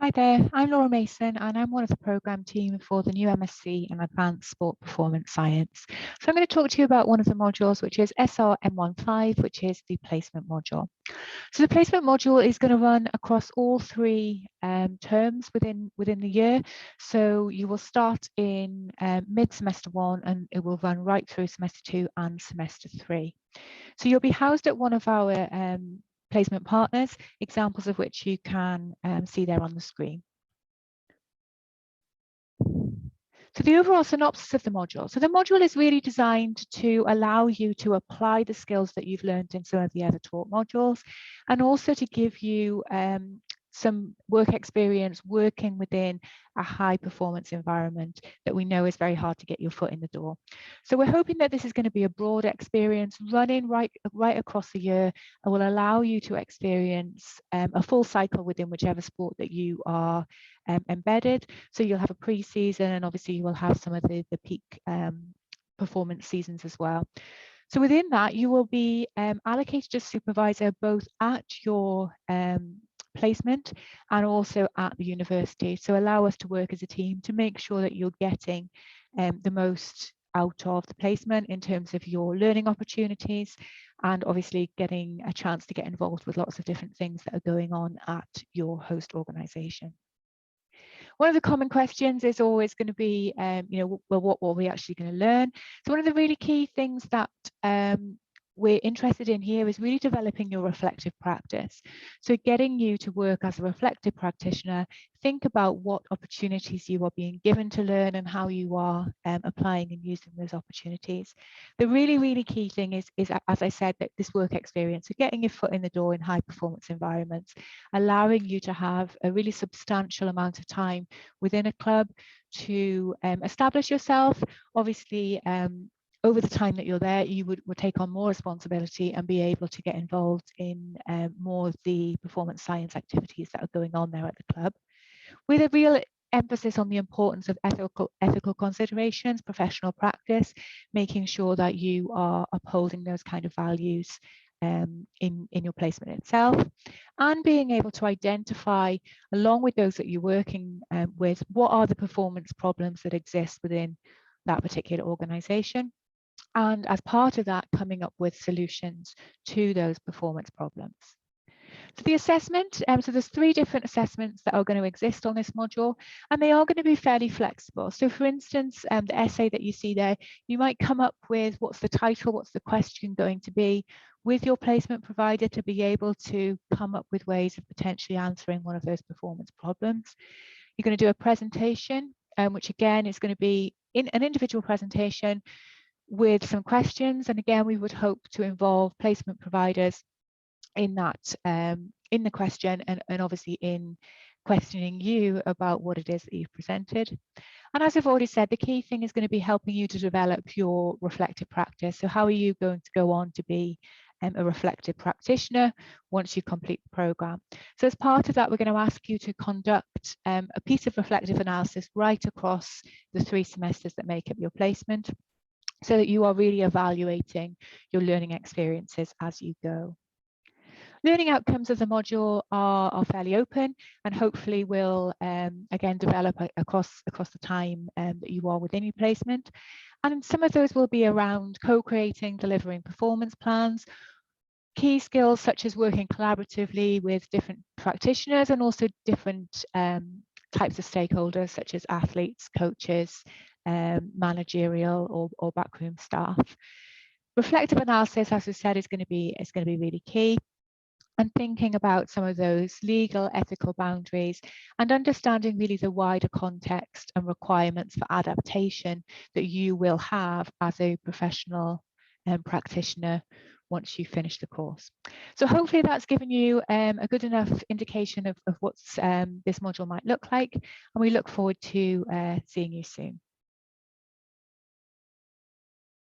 Hi there, I'm Laura Mason and I'm one of the programme team for the new MSc in Advanced Sport Performance Science. So I'm going to talk to you about one of the modules, which is SRM15, which is the placement module. So the placement module is going to run across all three terms within the year. So you will start in mid-semester 1 and it will run right through semester 2 and semester 3. So you'll be housed at one of our placement partners, examples of which you can see there on the screen. So the overall synopsis of the module. So the module is really designed to allow you to apply the skills that you've learned in some of the other taught modules, and also to give you some work experience working within a high performance environment that we know is very hard to get your foot in the door. So we're hoping that this is going to be a broad experience running right across the year and will allow you to experience a full cycle within whichever sport that you are embedded. So you'll have a pre-season and obviously you will have some of the peak performance seasons as well. So within that, you will be allocated a supervisor both at your placement and also at the university. So allow us to work as a team to make sure that you're getting the most out of the placement in terms of your learning opportunities and obviously getting a chance to get involved with lots of different things that are going on at your host organisation. One of the common questions is always going to be, well, what are we actually going to learn? So one of the really key things that we're interested in here is really developing your reflective practice. So getting you to work as a reflective practitioner, think about what opportunities you are being given to learn and how you are applying and using those opportunities. The really key thing is, as I said, that this work experience, so getting your foot in the door in high performance environments, allowing you to have a really substantial amount of time within a club to establish yourself. Obviously, over the time that you're there, you would take on more responsibility and be able to get involved in more of the performance science activities that are going on there at the club, with a real emphasis on the importance of ethical considerations, professional practice, making sure that you are upholding those kind of values in your placement itself, and being able to identify, along with those that you're working with, what are the performance problems that exist within that particular organisation. And as part of that, coming up with solutions to those performance problems. So the assessment, so there's 3 different assessments that are going to exist on this module, and they are going to be fairly flexible. So for instance, the essay that you see there, you might come up with what's the title, what's the question going to be, with your placement provider to be able to come up with ways of potentially answering one of those performance problems. You're going to do a presentation, which again is going to be an individual presentation with some questions, and again we would hope to involve placement providers in that in the question and obviously in questioning you about what it is that you've presented. And as I've already said, the key thing is going to be helping you to develop your reflective practice. So how are you going to go on to be a reflective practitioner once you complete the programme? So as part of that, we're going to ask you to conduct a piece of reflective analysis right across the 3 semesters that make up your placement, so that you are really evaluating your learning experiences as you go. Learning outcomes of the module are fairly open and hopefully will again develop across the time that you are within your placement. And some of those will be around co-creating, delivering performance plans, key skills such as working collaboratively with different practitioners and also different types of stakeholders such as athletes, coaches, managerial or backroom staff. Reflective analysis, as I said, is going to be really key, and thinking about some of those legal, ethical boundaries and understanding really the wider context and requirements for adaptation that you will have as a professional practitioner once you finish the course. So hopefully that's given you a good enough indication of what this module might look like, and we look forward to seeing you soon.